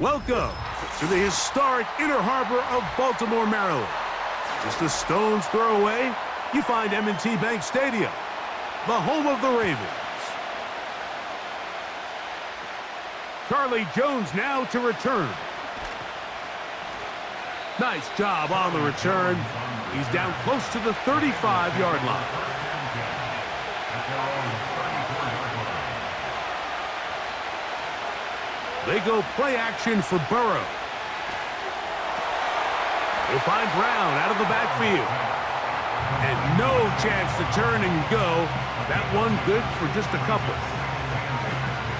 Welcome to the historic Inner Harbor of Baltimore, Maryland. Just a stone's throw away, you find M&T Bank Stadium, the home of the Ravens. Charlie Jones now to return. Nice job on the return. He's down close to the 35-yard line. They go play action for Burrow. He'll find Brown out of the backfield. And no chance to turn and go. That one good for just a couple.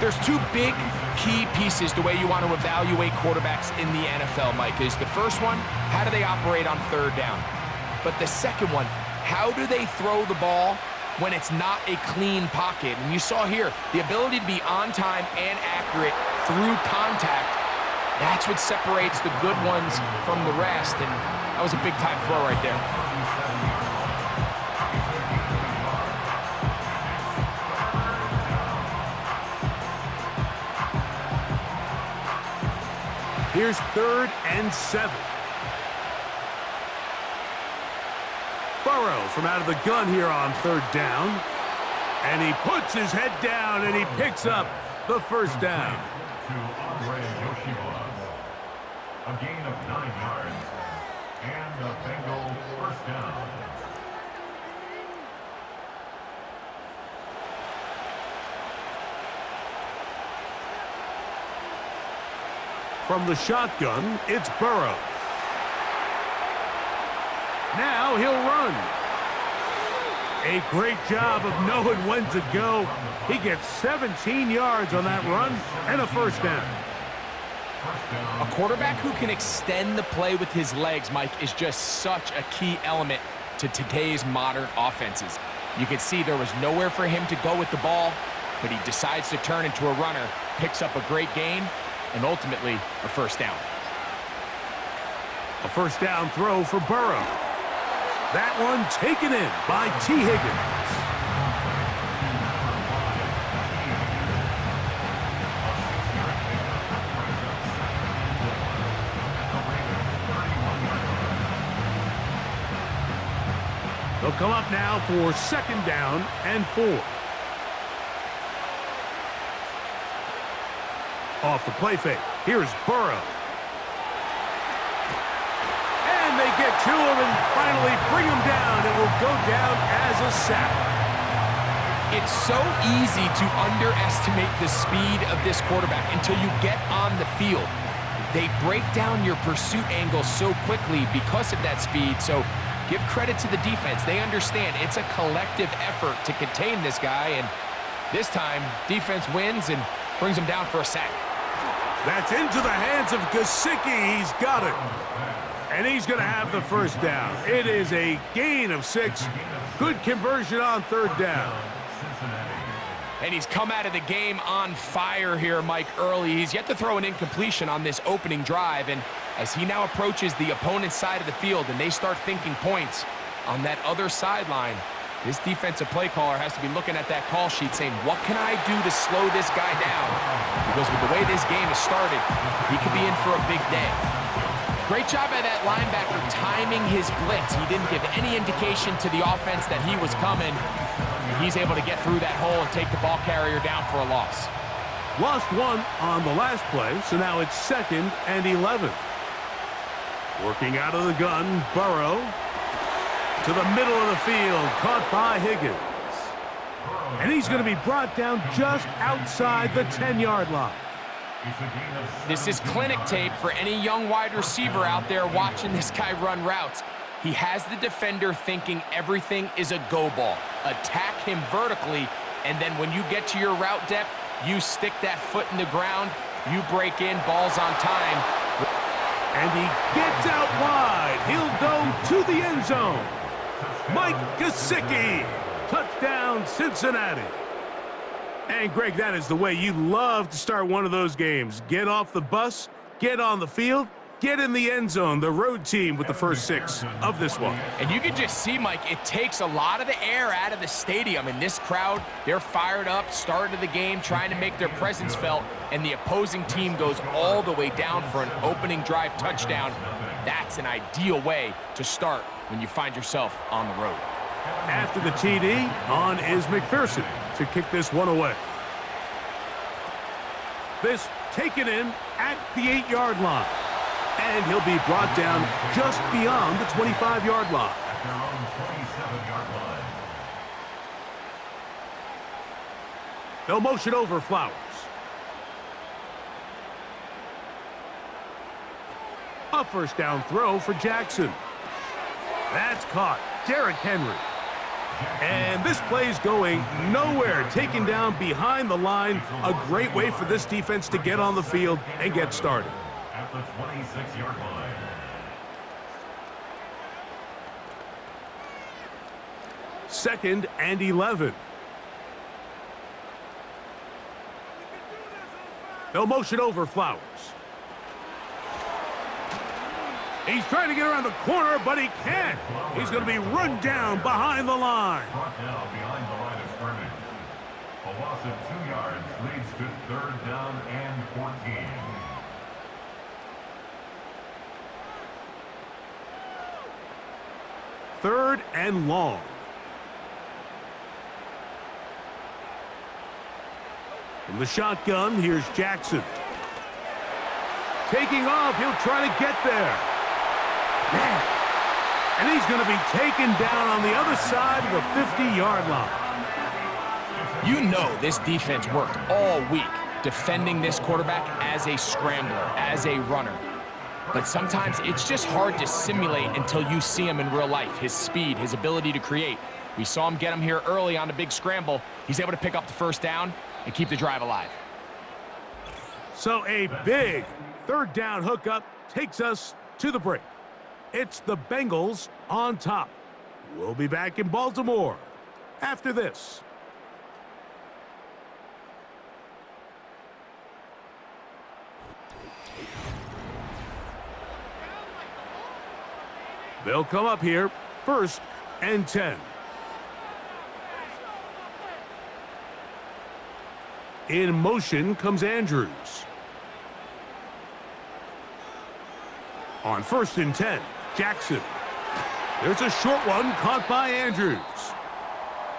There's two big key pieces the way you want to evaluate quarterbacks in the NFL, Mike. Is the first one, how do they operate on third down? But the second one, how do they throw the ball when it's not a clean pocket? And you saw here, the ability to be on time and accurate through contact, that's what separates the good ones from the rest. And that was a big-time throw right there. Here's 3rd and 7. Burrow from out of the gun here on 3rd down. And he puts his head down and he picks up the first down. A gain of 9 yards and the Bengals first down. From the shotgun, it's Burrow. Now he'll run. A great job of knowing when to go. He gets 17 yards on that run and a first down. A quarterback who can extend the play with his legs, Mike, is just such a key element to today's modern offenses. You can see there was nowhere for him to go with the ball, but he decides to turn into a runner, picks up a great gain, and ultimately a first down. A first down throw for Burrow. That one taken in by T. Higgins. They'll come up now for 2nd down and 4. Off the play fake. Here's Burrow. And they get to him and finally bring him down. It will go down as a sack. It's so easy to underestimate the speed of this quarterback until you get on the field. They break down your pursuit angle so quickly because of that speed. So give credit to the defense. They understand it's a collective effort to contain this guy. And this time, defense wins and brings him down for a sack. That's into the hands of Gesicki. He's got it. And he's going to have the first down. It is a gain of 6. Good conversion on 3rd down. And he's come out of the game on fire here, Mike, early. He's yet to throw an incompletion on this opening drive. And as he now approaches the opponent's side of the field and they start thinking points on that other sideline, this defensive play caller has to be looking at that call sheet saying, what can I do to slow this guy down? Because with the way this game has started, he could be in for a big day. Great job by that linebacker timing his blitz. He didn't give any indication to the offense that he was coming. And he's able to get through that hole and take the ball carrier down for a loss. Lost 1 on the last play, so now it's 2nd and 11. Working out of the gun, Burrow. To the middle of the field, caught by Higgins. And he's going to be brought down just outside the 10-yard line. This is clinic tape for any young wide receiver out there watching this guy run routes. He has the defender thinking everything is a go ball. Attack him vertically, and then when you get to your route depth, you stick that foot in the ground, you break in, balls on time. And he gets out wide. He'll go to the end zone. Mike Gesicki, touchdown Cincinnati. And Greg, that is the way you love to start one of those games. Get off the bus, get on the field, get in the end zone. The road team with the first 6 of this one. And you can just see, Mike, it takes a lot of the air out of the stadium. And this crowd, they're fired up, start of the game, trying to make their presence felt. And the opposing team goes all the way down for an opening drive touchdown. That's an ideal way to start when you find yourself on the road. After the TD, on is McPherson to kick this one away. This taken in at the 8-yard line. And he'll be brought down just beyond the 25-yard line. At their own 27-yard line. They'll motion over Flowers. A first down throw for Jackson. That's caught. Derrick Henry. And this play's going nowhere. Taken down behind the line. A great way for this defense to get on the field and get started. At the 26-yard line. Second and 11. They'll motion over Flowers. He's trying to get around the corner, but he can't. He's going to be run down behind the line. Brought down behind the line of scrimmage. A loss of 2 yards leads to 3rd down and 14. Third and long. From the shotgun, here's Jackson. Taking off, he'll try to get there. Man. And he's going to be taken down on the other side of the 50-yard line. You know this defense worked all week defending this quarterback as a scrambler, as a runner. But sometimes it's just hard to simulate until you see him in real life. His speed, his ability to create. We saw him get him here early on a big scramble. He's able to pick up the first down and keep the drive alive. So a big 3rd down hookup takes us to the break. It's the Bengals on top. We'll be back in Baltimore after this. They'll come up here, 1st and 10. In motion comes Andrews. On 1st and 10, Jackson. There's a short one caught by Andrews.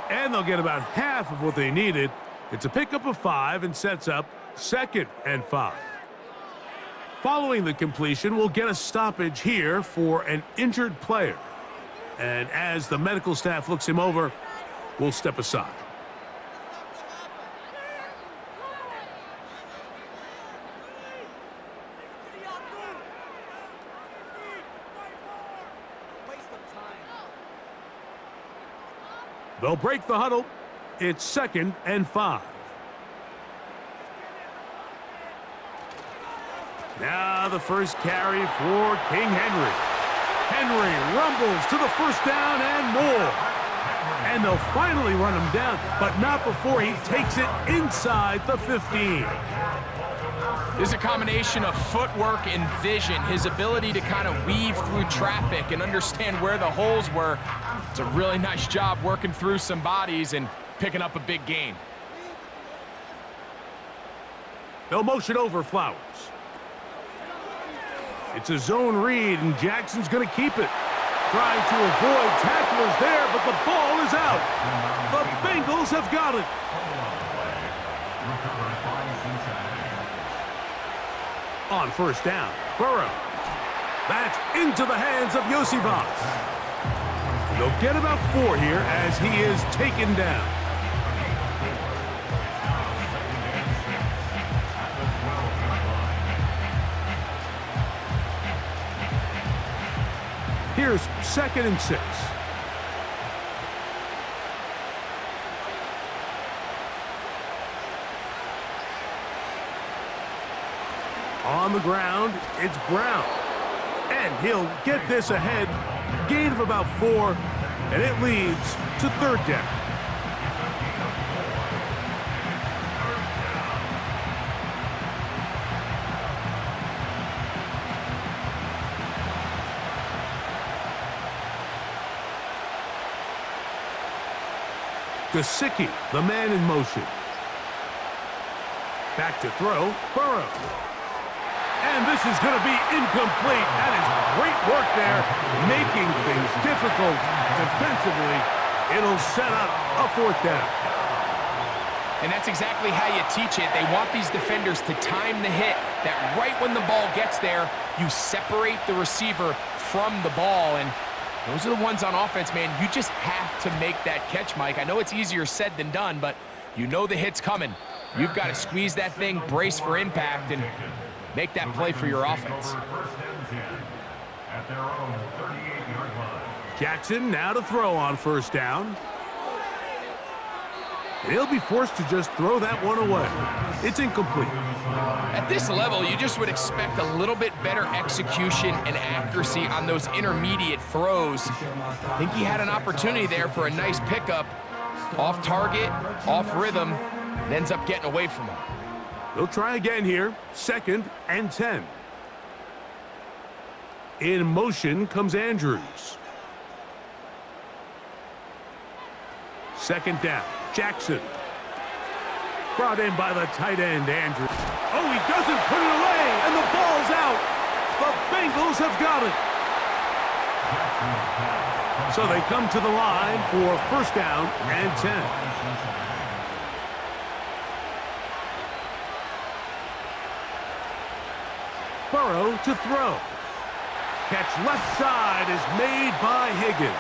And they'll get about half of what they needed. It's a pickup of 5 and sets up 2nd and 5. Following the completion, we'll get a stoppage here for an injured player. And as the medical staff looks him over, we'll step aside. They'll break the huddle. It's 2nd and 5. Now the first carry for King Henry. Henry rumbles to the first down and more. And they'll finally run him down, but not before he takes it inside the 15. This is a combination of footwork and vision, his ability to kind of weave through traffic and understand where the holes were. It's a really nice job working through some bodies and picking up a big gain. They'll motion over Flowers. It's a zone read, and Jackson's going to keep it. Trying to avoid tacklers there, but the ball is out. The Bengals have got it. On 1st down, Burrow. That's into the hands of Yosivas. And they'll get about 4 here as he is taken down. Here's 2nd and 6. On the ground, it's Brown. And he'll get this ahead. Gain of about 4, and it leads to 3rd down. Gesicki, the man in motion. Back to throw, Burrow. And this is going to be incomplete. That is great work there, making things difficult defensively. It'll set up a fourth down. And that's exactly how you teach it. They want these defenders to time the hit, that right when the ball gets there, you separate the receiver from the ball. And those are the ones on offense, man. You just have to make that catch, Mike. I know it's easier said than done, but you know the hit's coming. You've got to squeeze that thing, brace for impact, and make that play for your offense. Jackson now to throw on first down. He'll be forced to just throw that one away. It's incomplete. At this level, you just would expect a little bit better execution and accuracy on those intermediate throws. I think he had an opportunity there for a nice pickup. Off target, off rhythm, and ends up getting away from him. They'll try again here. 2nd and 10. In motion comes Andrews. 2nd down. Jackson. Brought in by the tight end, Andrews. Oh, he doesn't put it away, and the ball's out. The Bengals have got it. So they come to the line for first down and 10. Burrow to throw. Catch left side is made by Higgins.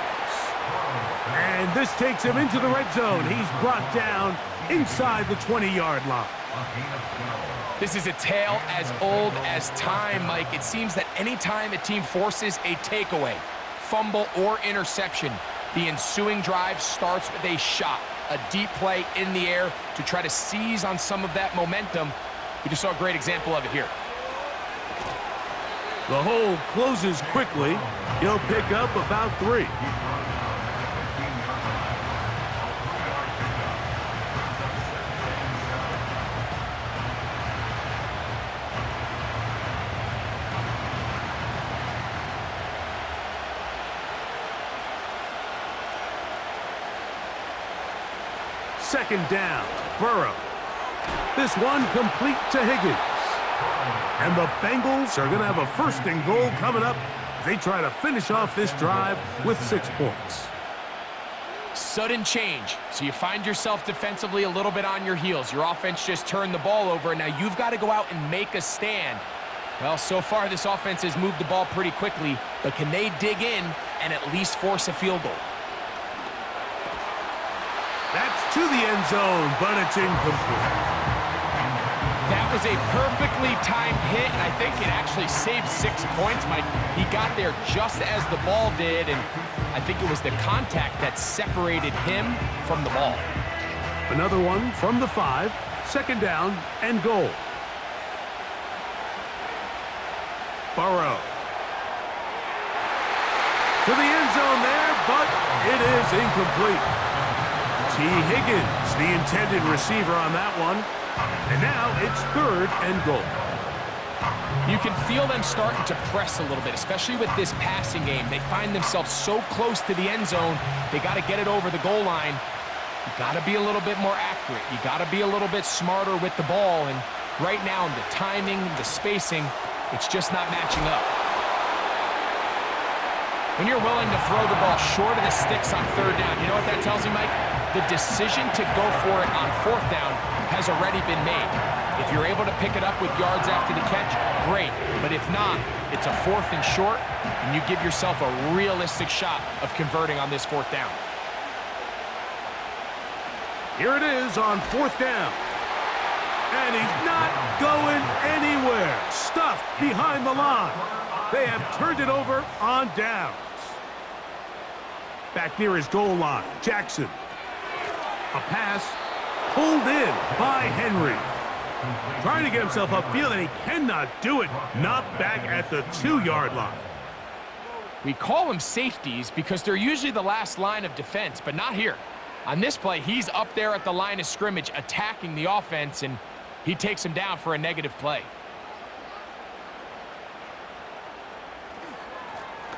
And this takes him into the red zone. He's brought down inside the 20-yard line. This is a tale as old as time, Mike. It seems that anytime a team forces a takeaway, fumble, or interception, the ensuing drive starts with a shot, a deep play in the air to try to seize on some of that momentum. We just saw a great example of it here. The hole closes quickly. He'll pick up about 3. Second down, Burrow. This one complete to Higgins. And the Bengals are going to have a 1st and goal coming up. They try to finish off this drive with 6 points. Sudden change. So you find yourself defensively a little bit on your heels. Your offense just turned the ball over. Now you've got to go out and make a stand. Well, so far this offense has moved the ball pretty quickly, but can they dig in and at least force a field goal? That's to the end zone, but it's incomplete. That was a perfectly timed hit, and I think it actually saved 6 points, Mike. He got there just as the ball did, and I think it was the contact that separated him from the ball. Another one from the 5, 2nd down and goal. Burrow. To the end zone there, but it is incomplete. T. Higgins, the intended receiver on that one. And now it's 3rd and goal. You can feel them starting to press a little bit, especially with this passing game. They find themselves so close to the end zone, they got to get it over the goal line. You got to be a little bit more accurate. You got to be a little bit smarter with the ball. And right now, the timing, the spacing, it's just not matching up. When you're willing to throw the ball short of the sticks on 3rd down, you know what that tells you, Mike? The decision to go for it on 4th down has already been made. If you're able to pick it up with yards after the catch, great. But if not, it's a 4th and short, and you give yourself a realistic shot of converting on this 4th down. Here it is on 4th down. And he's not going anywhere. Stuffed behind the line. They have turned it over on downs. Back near his goal line, Jackson. A pass pulled in by Henry. Trying to get himself upfield, and he cannot do it. Not back at the 2-yard line. We call them safeties because they're usually the last line of defense, but not here. On this play, he's up there at the line of scrimmage attacking the offense, and he takes him down for a negative play.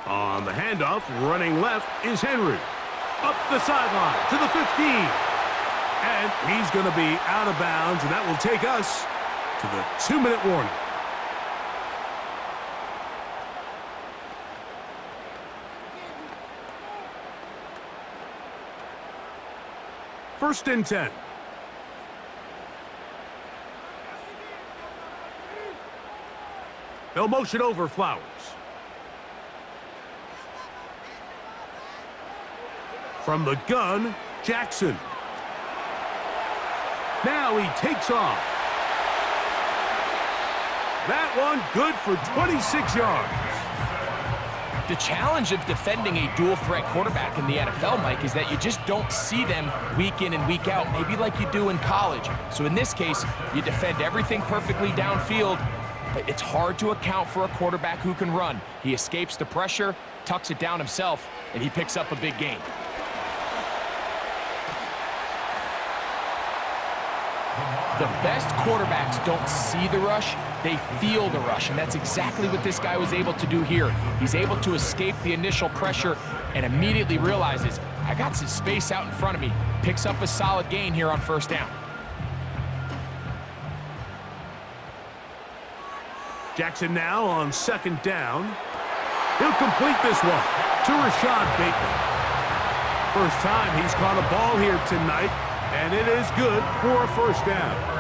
On the handoff, running left is Henry. Up the sideline to the 15. And he's going to be out of bounds, and that will take us to the 2-minute warning. First and 10. They'll motion over Flowers. From the gun, Jackson. Now he takes off. That one good for 26 yards. The challenge of defending a dual-threat quarterback in the NFL, Mike, is that you just don't see them week in and week out, maybe like you do in college. So in this case, you defend everything perfectly downfield, but it's hard to account for a quarterback who can run. He escapes the pressure, tucks it down himself, and he picks up a big gain. The best quarterbacks don't see the rush, they feel the rush, and that's exactly what this guy was able to do here. He's able to escape the initial pressure and immediately realizes, I got some space out in front of me. Picks up a solid gain here on first down. Jackson now on second down. He'll complete this one to Rashad Bateman. First time he's caught a ball here tonight, and it is good for a first down.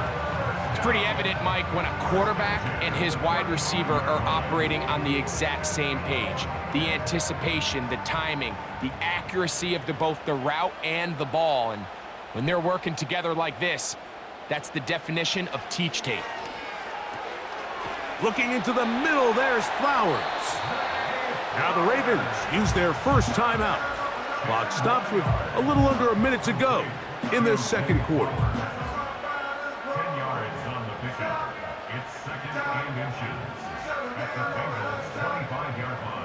It's pretty evident, Mike, when a quarterback and his wide receiver are operating on the exact same page. The anticipation, the timing, the accuracy of both the route and the ball. And when they're working together like this, that's the definition of teach tape. Looking into the middle, there's Flowers. Now the Ravens use their first timeout. Clock stops with a little under a minute to go in the second quarter. 10 yards on the pickup. It's second and inches at the Bengals' 25-yard line.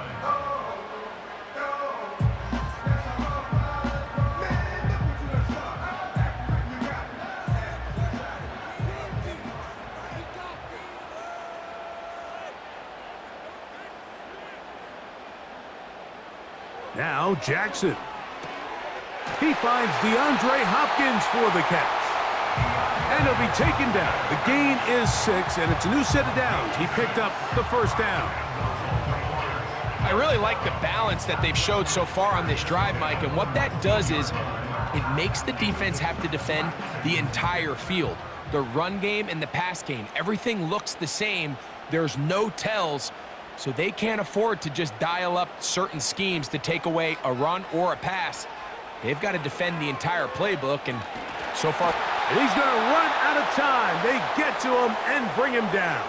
Now Jackson. He finds DeAndre Hopkins for the catch. And he'll be taken down. The gain is 6, and it's a new set of downs. He picked up the first down. I really like the balance that they've showed so far on this drive, Mike, and what that does is it makes the defense have to defend the entire field. The run game and the pass game, everything looks the same. There's no tells, so they can't afford to just dial up certain schemes to take away a run or a pass. They've got to defend the entire playbook, and so far... And he's going to run out of time. They get to him and bring him down.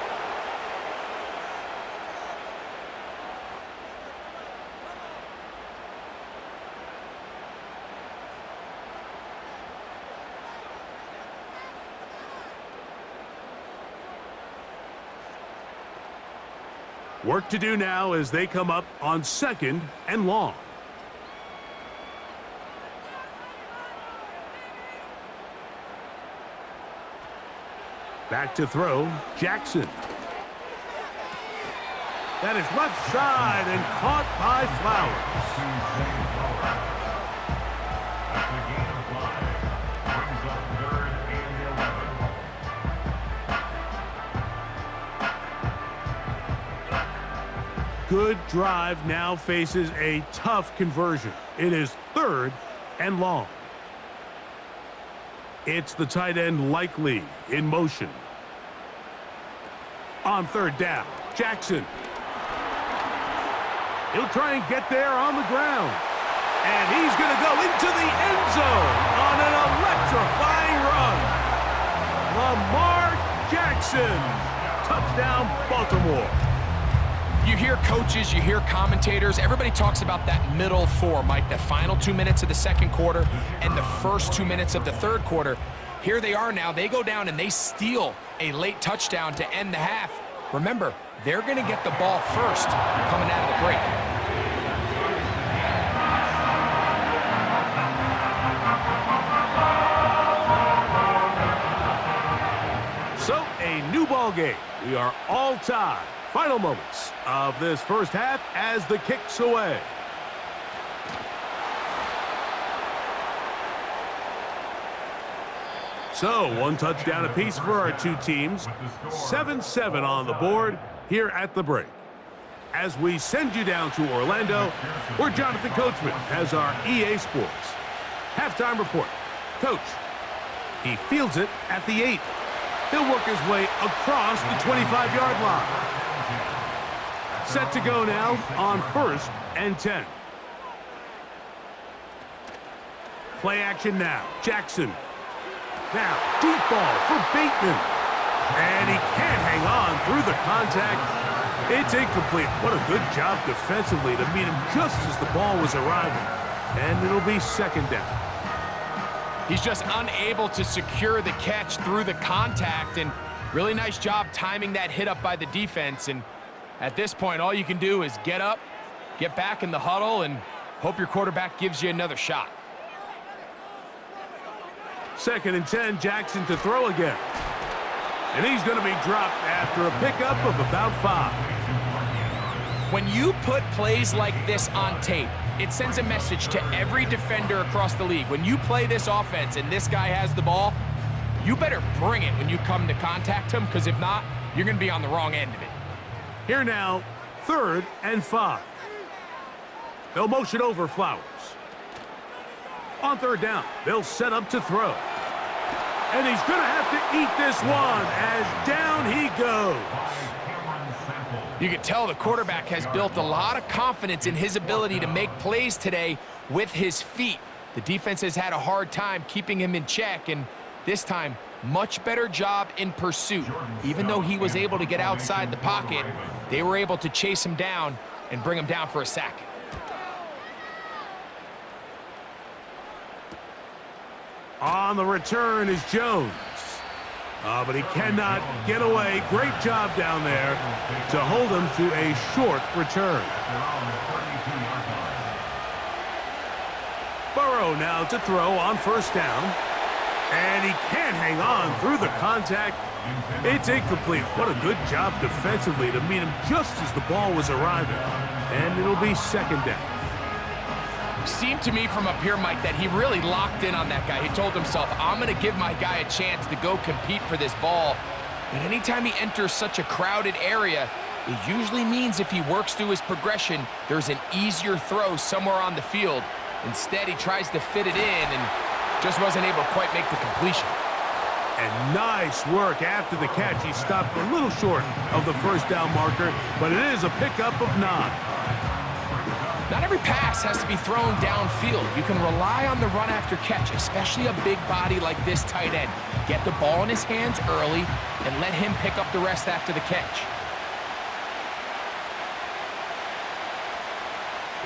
Work to do now as they come up on second and long. Back to throw, Jackson. That is left side and caught by Flowers. Good drive now faces a tough conversion. It is third and long. It's the tight end Likely in motion. On third down, Jackson. He'll try and get there on the ground. And he's going to go into the end zone on an electrifying run. Lamar Jackson. Touchdown, Baltimore. You hear coaches, you hear commentators, everybody talks about that middle four, Mike, the final 2 minutes of the second quarter and the first 2 minutes of the third quarter. Here they are now. They go down and they steal a late touchdown to end the half. Remember, they're going to get the ball first coming out of the break. So, a new ball game. We are all tied. Final moments of this first half as the kick's away. So, one touchdown apiece for our two teams. 7-7 on the board here at the break. As we send you down to Orlando, where Jonathan Coachman has our EA Sports halftime report. Coach, he fields it at the 8. He'll work his way across the 25-yard line. Set to go now on 1st and 10. Play action now. Jackson. Now, deep ball for Bateman. And he can't hang on through the contact. It's incomplete. What a good job defensively to meet him just as the ball was arriving. And it'll be 2nd down. He's just unable to secure the catch through the contact, and really nice job timing that hit up by the defense. And at this point, all you can do is get up, get back in the huddle, and hope your quarterback gives you another shot. 2nd and 10, Jackson to throw again. And he's going to be dropped after a pickup of about 5. When you put plays like this on tape, it sends a message to every defender across the league. When you play this offense and this guy has the ball, you better bring it when you come to contact him, because if not, you're going to be on the wrong end of it. Here now, 3rd and 5. They'll motion over Flowers. On 3rd down, they'll set up to throw. And he's going to have to eat this one as down he goes. You can tell the quarterback has built a lot of confidence in his ability to make plays today with his feet. The defense has had a hard time keeping him in check, and this time, much better job in pursuit. Even though he was able to get outside the pocket, they were able to chase him down and bring him down for a sack. On the return is Jones. But he cannot get away. Great job down there to hold him to a short return. Burrow now to throw on 1st down. And he can't hang on through the contact. It's incomplete. What a good job defensively to meet him just as the ball was arriving. And it'll be 2nd down. Seemed to me from up here, Mike, that he really locked in on that guy. He told himself, I'm going to give my guy a chance to go compete for this ball. But anytime he enters such a crowded area, it usually means if he works through his progression, there's an easier throw somewhere on the field. Instead, he tries to fit it in and just wasn't able to quite make the completion. And nice work after the catch. He stopped a little short of the 1st down marker, but it is a pickup of 9. Not every pass has to be thrown downfield. You can rely on the run after catch, especially a big body like this tight end. Get the ball in his hands early and let him pick up the rest after the catch.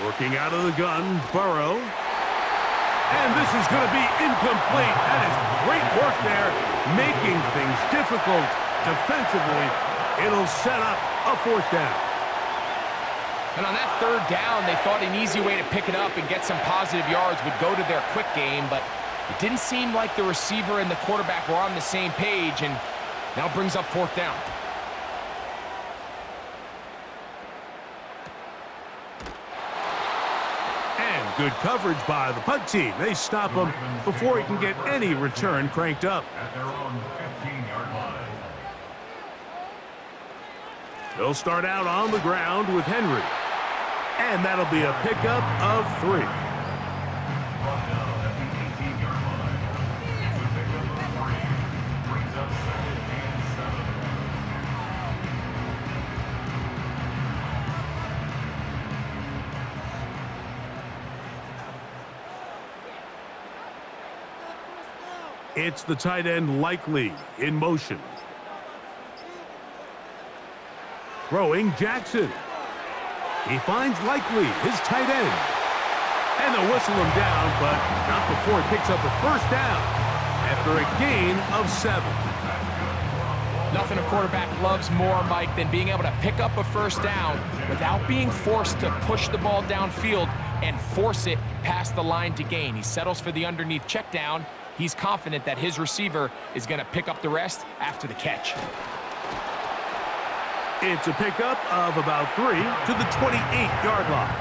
Working out of the gun, Burrow. And this is going to be incomplete. That is great work there, making things difficult defensively. It'll set up a 4th down. And on that 3rd down, they thought an easy way to pick it up and get some positive yards would go to their quick game, but it didn't seem like the receiver and the quarterback were on the same page, and now brings up 4th down. And good coverage by the punt team. They stop him before he can get any return cranked up. At their own 15-yard line. They'll start out on the ground with Henry. And that'll be a pickup of 3. Brought down at the 18-yard line. It's a pickup of 3. Brings up 2nd and 7. It's the tight end Likely in motion. Throwing Jackson. He finds Likely, his tight end. And they'll whistle him down, but not before he picks up a 1st down after a gain of 7. Nothing a quarterback loves more, Mike, than being able to pick up a 1st down without being forced to push the ball downfield and force it past the line to gain. He settles for the underneath check down. He's confident that his receiver is going to pick up the rest after the catch. It's a pickup of about 3 to the 28-yard line.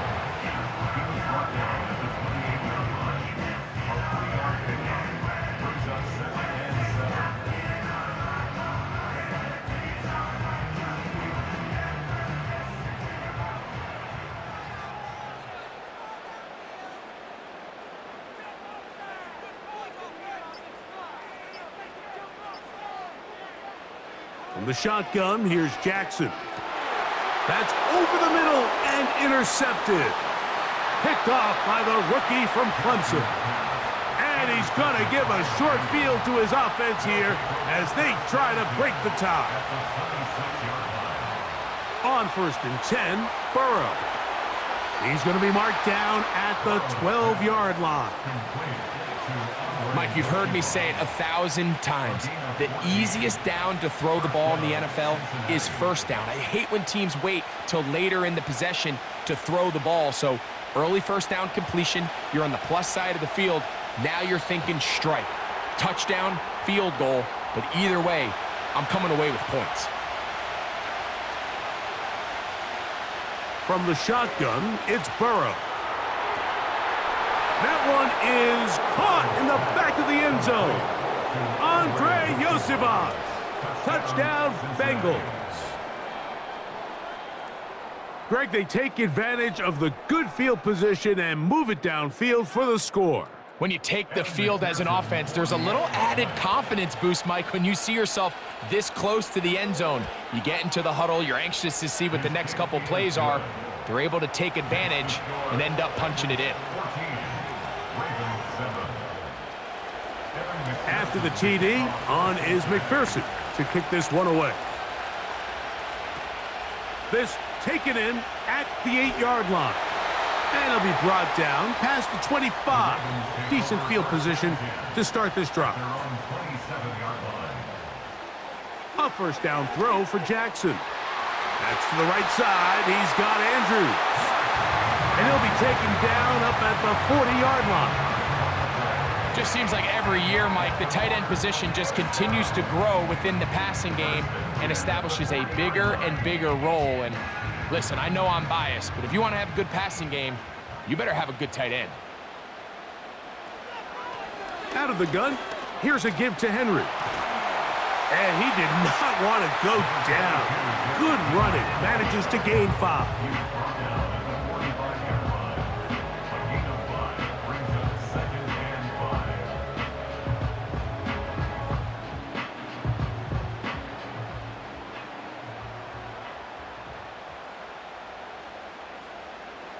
From the shotgun, here's Jackson. That's over the middle and intercepted. Picked off by the rookie from Clemson. And he's going to give a short field to his offense here as they try to break the tie. On 1st and 10, Burrow. He's going to be marked down at the 12-yard line. Mike, you've heard me say it 1,000 times. The easiest down to throw the ball in the NFL is first down. I hate when teams wait till later in the possession to throw the ball. So early first down completion, you're on the plus side of the field. Now you're thinking strike, touchdown, field goal. But either way, I'm coming away with points. From the shotgun, it's Burrow. That one is caught in the back of the end zone. Andre Yosivas. Touchdown, Bengals. Greg, they take advantage of the good field position and move it downfield for the score. When you take the field as an offense, there's a little added confidence boost, Mike, when you see yourself this close to the end zone. You get into the huddle, you're anxious to see what the next couple plays are. They're able to take advantage and end up punching it in. After the TD, on is McPherson to kick this one away. This taken in at the 8-yard line. And it'll be brought down past the 25. Decent field position to start this drive. A first down throw for Jackson. That's to the right side. He's got Andrews. And he'll be taken down up at the 40-yard line. Just seems like every year, Mike, the tight end position just continues to grow within the passing game and establishes a bigger and bigger role. And listen, I know I'm biased, but if you want to have a good passing game, you better have a good tight end. Out of the gun, here's a give to Henry. And he did not want to go down. Good running. Manages to gain 5.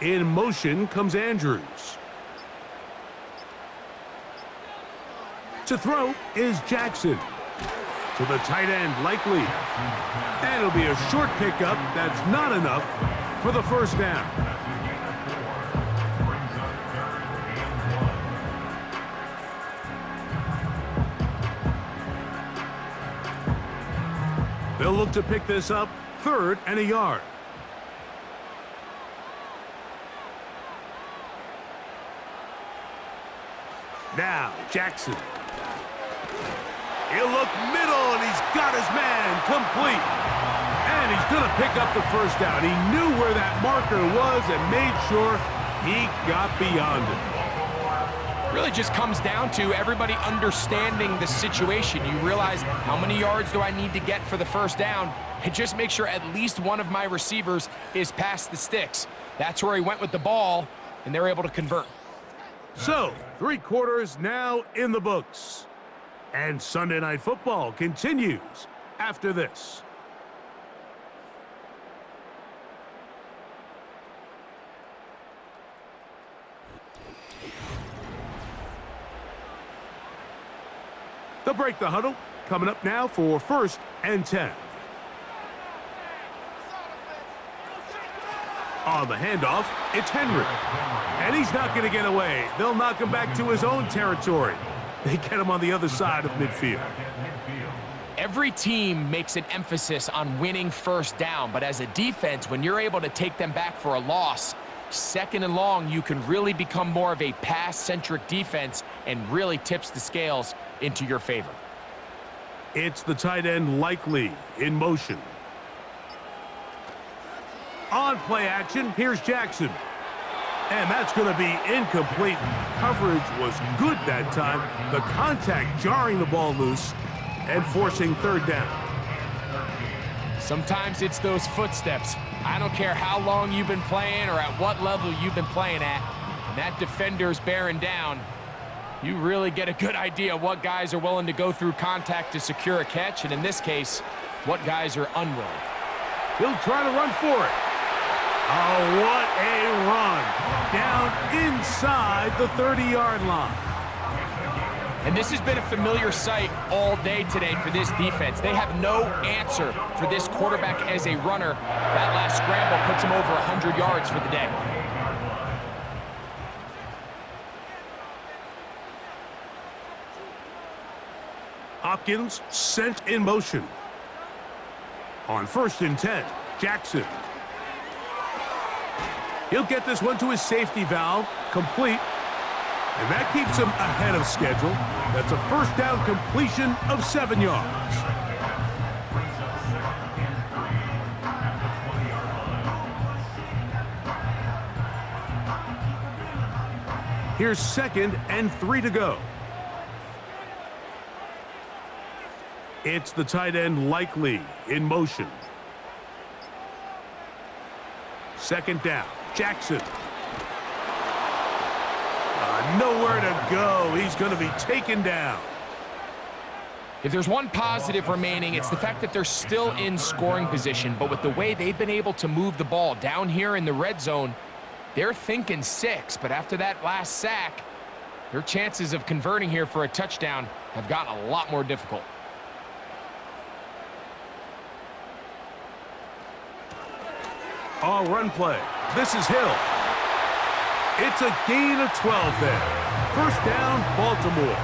In motion comes Andrews. To throw is Jackson. To the tight end, Likely. And it'll be a short pickup. That's not enough for the first down. They'll look to pick this up 3rd and a yard. Now, Jackson. He'll look middle, and he's got his man complete. And he's going to pick up the first down. He knew where that marker was and made sure he got beyond it. Really just comes down to everybody understanding the situation. You realize how many yards do I need to get for the first down, and just make sure at least one of my receivers is past the sticks. That's where he went with the ball, and they're able to convert. So, 3 quarters now in the books. And Sunday Night Football continues after this. They'll break the huddle. Coming up now for 1st and 10. On the handoff, it's Henry. And he's not going to get away. They'll knock him back to his own territory. They get him on the other side of midfield. Every team makes an emphasis on winning first down, but as a defense, when you're able to take them back for a loss, 2nd and long, you can really become more of a pass-centric defense and really tips the scales into your favor. It's the tight end Likely in motion. On play action, here's Jackson. And that's going to be incomplete. Coverage was good that time. The contact jarring the ball loose and forcing 3rd down. Sometimes it's those footsteps. I don't care how long you've been playing or at what level you've been playing at. When that defender's bearing down, you really get a good idea what guys are willing to go through contact to secure a catch. And in this case, what guys are unwilling. He'll try to run for it. Oh, what a run. Down inside the 30-yard line. And this has been a familiar sight all day today for this defense. They have no answer for this quarterback as a runner. That last scramble puts him over 100 yards for the day. Hopkins sent in motion. On 1st and 10, Jackson. He'll get this one to his safety valve, complete. And that keeps him ahead of schedule. That's a first down completion of 7 yards. Here's 2nd and 3 to go. It's the tight end Likely in motion. 2nd down, Jackson. Nowhere to go. He's going to be taken down. If there's one positive remaining, it's the fact that they're still in scoring position. But with the way they've been able to move the ball down here in the red zone, they're thinking 6. But after that last sack, their chances of converting here for a touchdown have gotten a lot more difficult. Run play. This is Hill. It's a gain of 12 there. First down, Baltimore.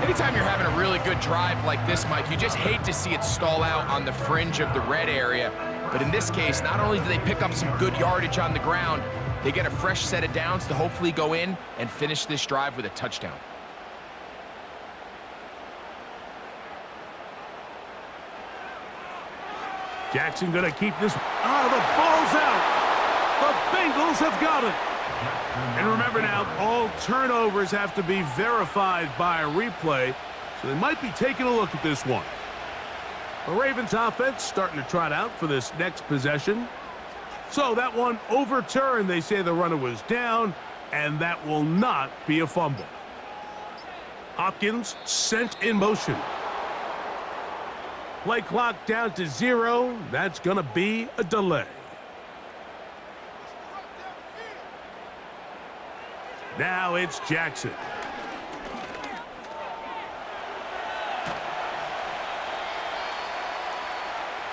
Anytime you're having a really good drive like this, Mike, you just hate to see it stall out on the fringe of the red area. But in this case, not only do they pick up some good yardage on the ground, they get a fresh set of downs to hopefully go in and finish this drive with a touchdown. Jackson going to keep this. Oh, the ball's out. The Bengals have got it. And remember now, all turnovers have to be verified by a replay, so they might be taking a look at this one. The Ravens offense starting to trot out for this next possession. So that one overturned. They say the runner was down, and that will not be a fumble. Hopkins sent in motion. Play clock down to 0. That's going to be a delay. Now it's Jackson.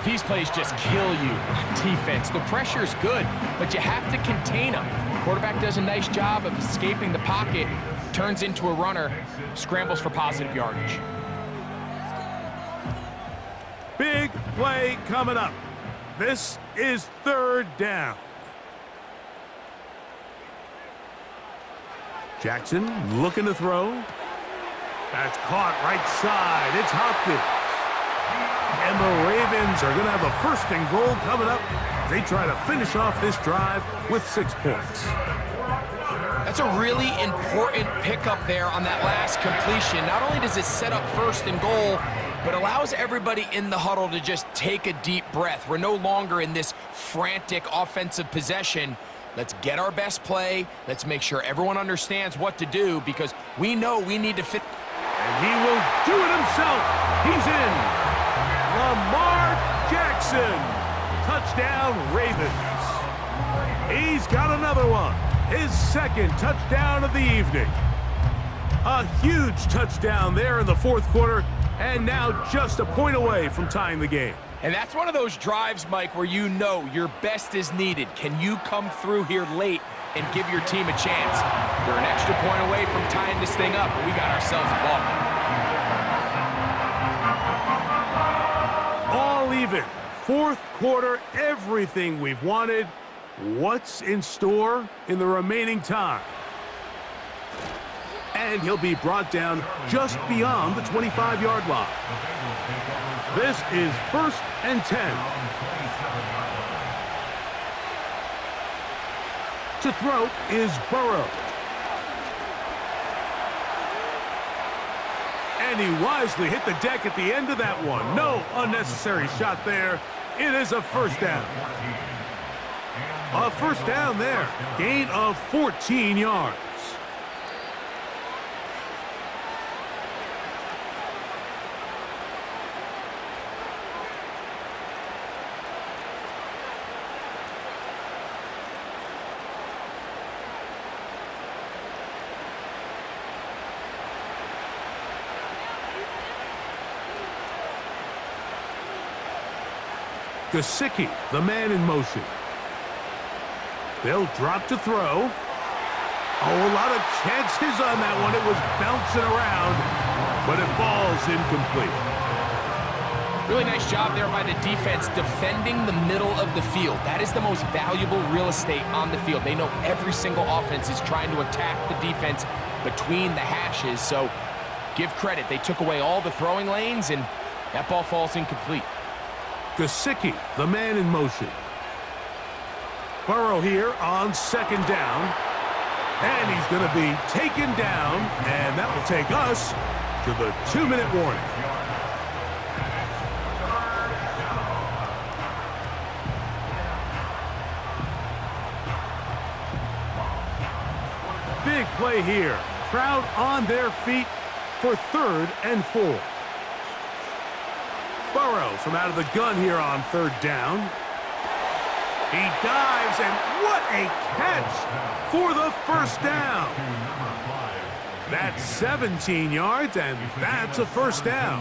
These plays just kill you on defense. The pressure's good, but you have to contain them. Quarterback does a nice job of escaping the pocket, turns into a runner, scrambles for positive yardage. Big play coming up. This is 3rd down. Jackson looking to throw. That's caught right side. It's Hopkins. And the Ravens are going to have a 1st and goal coming up. They try to finish off this drive with 6 points. That's a really important pickup there on that last completion. Not only does it set up 1st and goal, but allows everybody in the huddle to just take a deep breath. We're no longer in this frantic offensive possession. Let's get our best play. Let's make sure everyone understands what to do because we know we need to fit. And he will do it himself. He's in. Lamar Jackson. Touchdown, Ravens. He's got another one. His 2nd touchdown of the evening. A huge touchdown there in the 4th quarter. And now just a point away from tying the game. And that's one of those drives, Mike, where you know your best is needed. Can you come through here late and give your team a chance? They're an extra point away from tying this thing up, and we got ourselves a ball. All even. 4th quarter, everything we've wanted. What's in store in the remaining time? And he'll be brought down just beyond the 25-yard line. This is 1st and 10. To throw is Burrow. And he wisely hit the deck at the end of that one. No unnecessary shot there. It is a 1st down. A 1st down there. Gain of 14 yards. Gesicki, the man in motion. They'll drop to throw. Oh, a lot of chances on that one. It was bouncing around, but it falls incomplete. Really nice job there by the defense defending the middle of the field. That is the most valuable real estate on the field. They know every single offense is trying to attack the defense between the hashes, so give credit. They took away all the throwing lanes, and that ball falls incomplete. Gesicki, the man in motion. Burrow here on second down. And he's going to be taken down, and that will take us to the 2-minute warning. Big play here. Crowd on their feet for 3rd and 4. Burrow from out of the gun here on 3rd down. He dives, and what a catch for the first down. That's 17 yards, and that's a first down.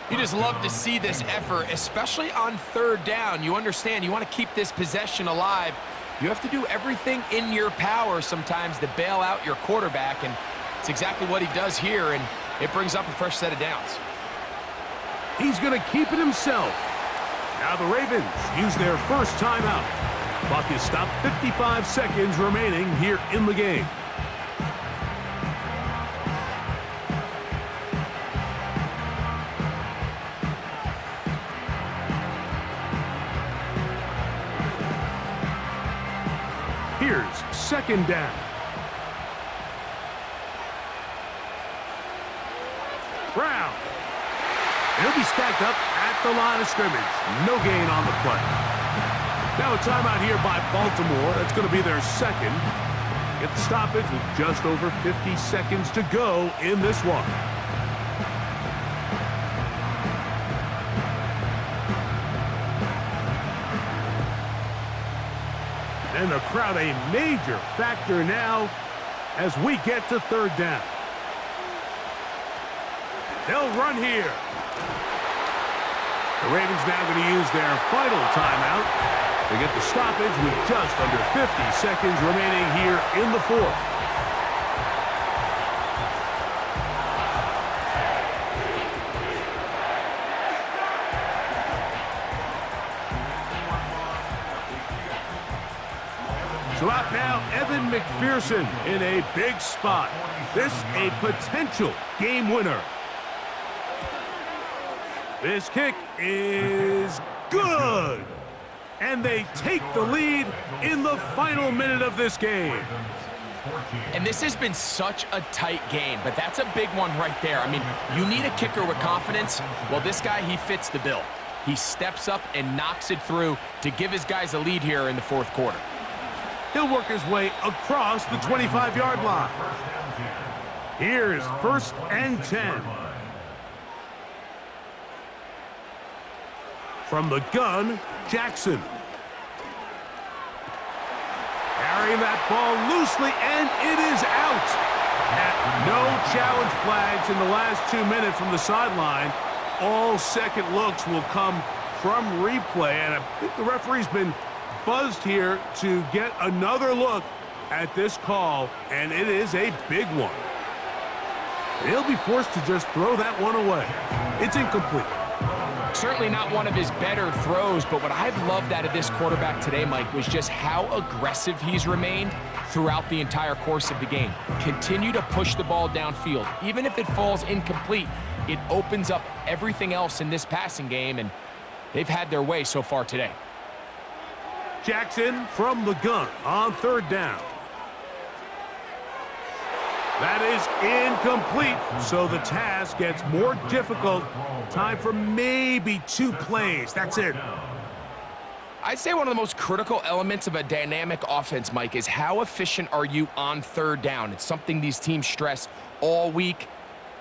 You just love to see this effort, especially on 3rd down. You understand, you want to keep this possession alive. You have to do everything in your power sometimes to bail out your quarterback, and it's exactly what he does here, and it brings up a fresh set of downs. He's going to keep it himself. Now the Ravens use their first timeout. Clock is stopped, 55 seconds remaining here in the game. Here's 2nd down. Brown. He'll be stacked up at the line of scrimmage. No gain on the play. Now a timeout here by Baltimore. That's going to be their second. Get the stoppage with just over 50 seconds to go in this one. And the crowd a major factor now as we get to 3rd down. They'll run here. The Ravens now going to use their final timeout. They get the stoppage with just under 50 seconds remaining here in the 4th. So out now, Evan McPherson in a big spot. This a potential game winner. This kick is good. And they take the lead in the final minute of this game. And this has been such a tight game, but that's a big one right there. I mean, you need a kicker with confidence. Well, this guy, he fits the bill. He steps up and knocks it through to give his guys a lead here in the 4th quarter. He'll work his way across the 25-yard line. Here's 1st and 10. From the gun, Jackson. Carrying that ball loosely, and it is out. And no challenge flags in the last 2 minutes from the sideline. All second looks will come from replay, and I think the referee's been buzzed here to get another look at this call, and it is a big one. He'll be forced to just throw that one away. It's incomplete. Certainly not one of his better throws, but what I've loved out of this quarterback today, Mike, was just how aggressive he's remained throughout the entire course of the game. Continue to push the ball downfield. Even if it falls incomplete, it opens up everything else in this passing game, and they've had their way so far today. Jackson from the gun on 3rd down. That is incomplete, so the task gets more difficult. Time for maybe 2 plays. That's it. I'd say one of the most critical elements of a dynamic offense, Mike, is how efficient are you on 3rd down? It's something these teams stress all week.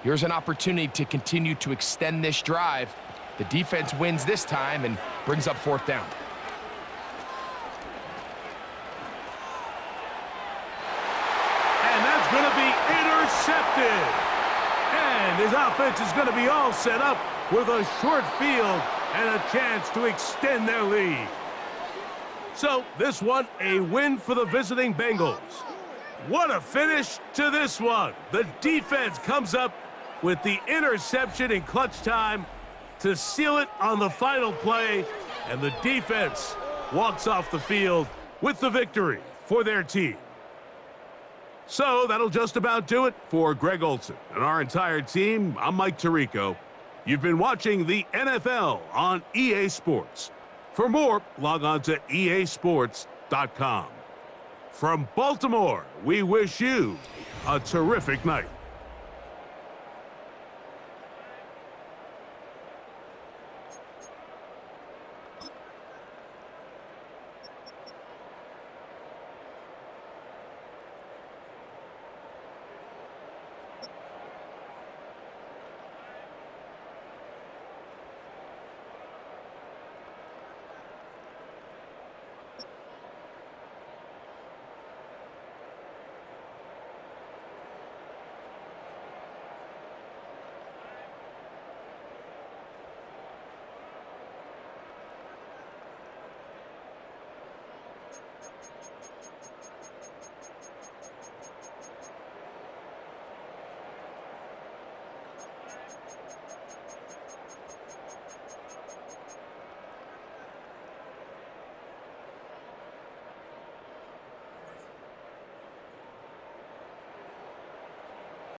Here's an opportunity to continue to extend this drive. The defense wins this time and brings up 4th down. Going to be intercepted. And his offense is going to be all set up with a short field and a chance to extend their lead. So this one, a win for the visiting Bengals. What a finish to this one. The defense comes up with the interception in clutch time to seal it on the final play, and the defense walks off the field with the victory for their team. So that'll just about do it for Greg Olson and our entire team. I'm Mike Tirico. You've been watching the NFL on EA Sports. For more, log on to easports.com. From Baltimore, we wish you a terrific night.